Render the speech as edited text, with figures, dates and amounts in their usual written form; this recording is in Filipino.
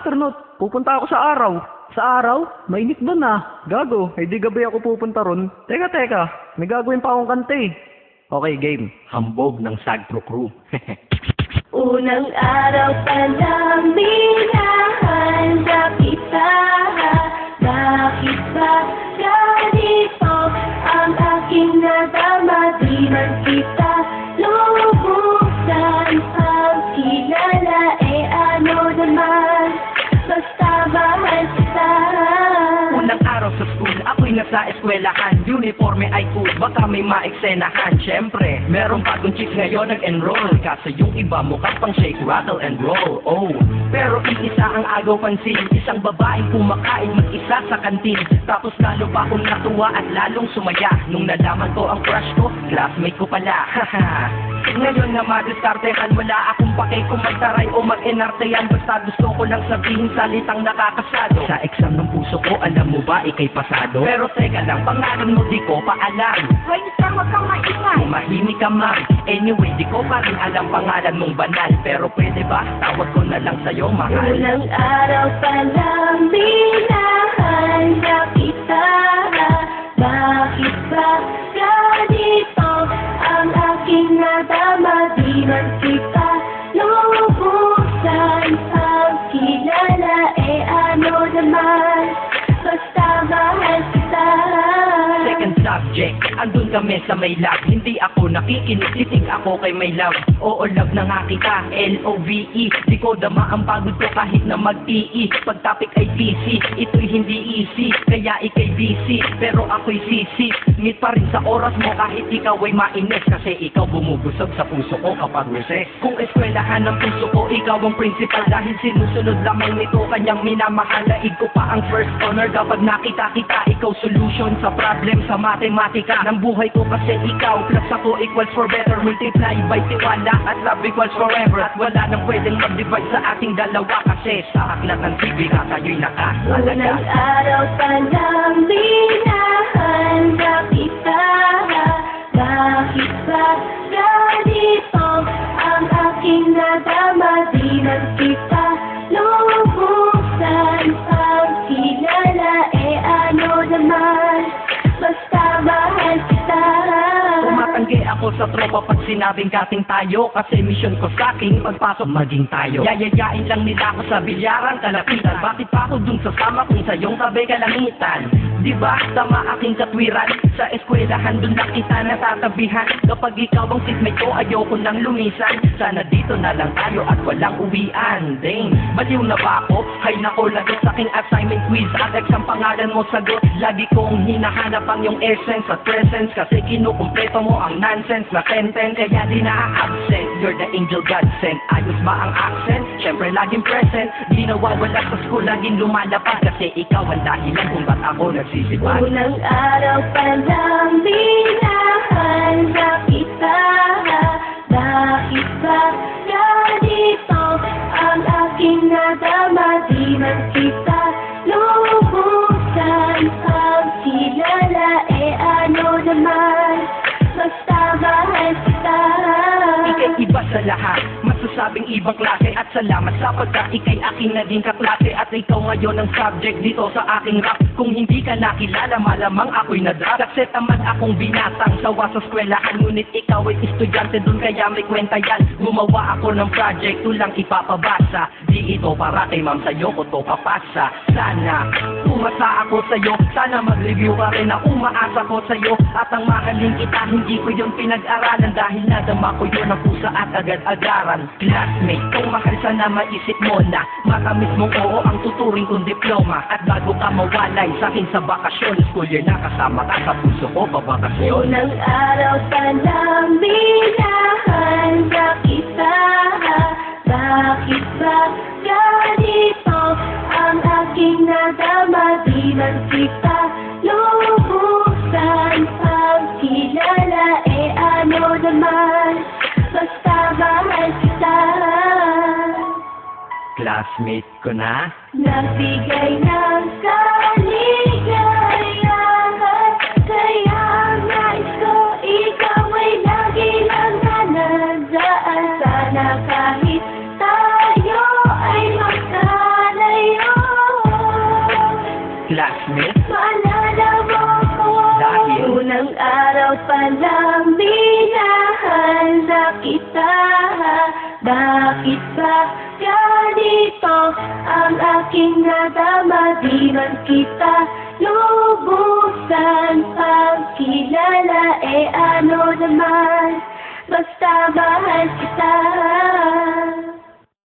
astronaut. Pupunta ako sa araw. Sa araw? Mainit doon ah. Gago, hindi gabi ako pupunta ron. Teka, may gagawin pa akong kante. Okay, game. Hambog ng Sagpro Crew. Unang araw pa lang minahanda kita. Bakit ba ganito ang aking nadama? Di man kita lubusan ang kilala. Ano naman, basta mahal kita. Unang araw sa school, ako'y nasa eskwelahan. Uniforme ay cool, baka may maeksenahan. Siyempre, merong bagong chicks ngayon nag-enroll. Kasi yung iba mukhang pang shake, rattle and roll. Oh, pero iisa ang agaw pansin. Isang babaeng kumakain mag-isa sa kantin. Tapos lalo pa akong natuwa at lalong sumaya nung nalaman ko ang crush ko, classmate ko pala. Haha. Ngayon na madiskartehan, wala akong pake kung magtaray o mag-enarteyan. Basta gusto ko lang sabihin salitang nakakasado. Sa exam ng puso ko, alam mo ba, ikay pasado? Pero teka lang, pangalan mo di ko pa alam. Wait, wag kang maingay. Mahimik ka ma'am. Anyway, di ko pa rin alam pangalan mong banal. Pero pwede ba, tawag ko na lang sa'yo, mahal. Unang araw pa lang minahanda kita. Bakit ba ganito ang aking nadama? Di man kita lubusan ang kilala. Ano naman, basta mahal kita. Second subject, andun kami sa may lab. Hindi ako nakikinig, titig ako kay may love. Oo, love na nga kita, L-O-V-E. Di ko dama ang pagod ko kahit na mag-TE. Pag topic ay PC, ito'y hindi easy. Kaya ikay busy, pero ako'y sisi. Ngit pa rin sa oras mo kahit ikaw ay mainis. Kasi ikaw bumubusog sa puso ko kapag recess. Kung eskwelahan ng puso ko, ikaw ang principal. Dahil sinusunod lamang nito kanyang minamahal. Daig ko pa ang first honor kapag nakita kita. Ikaw solution sa problem sa matematika ng buhay ko. Kasi ikaw plus ako equals for better. Multiply by tiwala at love equals forever. At wala nang pwedeng mag-divide sa ating dalawa. Kasi sa aklat ng sibika tayo'y nakahalaga. Unang araw pa lang minahanda kita. Bakit ba ganito ang aking nadama? Di man kita lubusan ang kilala. Ano naman, basta mahal kita. Tumatanggi ako sa tropa pag sinabing kating tayo. Kasi mission ko sa aking pagpasok maging tayo. Yayayain lang nila ako sa bilyaran kalapitan. Bakit pa ako dun sasama kung sa iyong tabi kalangitan? Diba tama aking katwiran? Sa eskwelahan dun na kita natatabihan. Kapag ikaw ang seatmate ko, ayoko nang lumisan. Sana dito na lang tayo at walang uwian. Dang, baliw na ba ako? Hay nako, lagot sa aking assignment quiz. At exam pangalan mo sagot. Lagi kong hinahanap ang iyong essence at presence. Kasi kinukumpleto mo ang nonsense na sentence. Kaya di na-absent, you're the angel God sent. Ayos ba ang accent? Siyempre laging present. Di nawawala sa school, laging lumalapad. Kasi ikaw ang dahilan kung ba't ako nagsisipag. Unang araw pa lang minahanda kita. Bakit ba ganito ang aking nadama? Di man kita lubusan ang kilala. Ano naman, basta mahal kita. Ika'y iba sa lahat, masasabing ibang klase. At salamat sapagkat ika'y aking naging kaklase. At ikaw ngayon ang subject dito sa aking rap. Kung hindi ka nakilala, malamang ako'y na-drop. Kasi tamad akong binatang sawa sa eskwelahan. Ngunit ikaw ay estudyante dun, kaya may kwenta yan. Gumawa ako ng project, tulang ipapabasa. Di ito para kay ma'am, sa'yo ko to papasa. Sana umasa ako sa'yo, sana mag-review ka rin na umaasa ko sa'yo. At ang mahalin kita, hindi ko yun pinag-aralan. Dahil nadama ko yun ang pusa at agad-agaran. Classmate, kung mahal sana maisip mo na matamis mong oo ang tuturing kong diploma. At bago ka mawalay sa'kin sa bakasyon, school year na kasama ka sa puso ko pabakasyon. Unang araw pa lang minahanda kita. Bakit ba ganito ang aking nadama? Di man kita lubusan ang kilala. Ano naman, basta mahal kita. Classmate ko na Nagbigay ng kaligayahan. Kaya nais ko ikaw ay lagi lang nanandaan. Sana kahit tayo ay magkalay classmate. Maalala mo ko, Dahil unang araw pa lang minahal na kita. Bakit ba ganito ang aking nadama? Di man kita lubusan pagkilala, ano naman, basta mahal kita.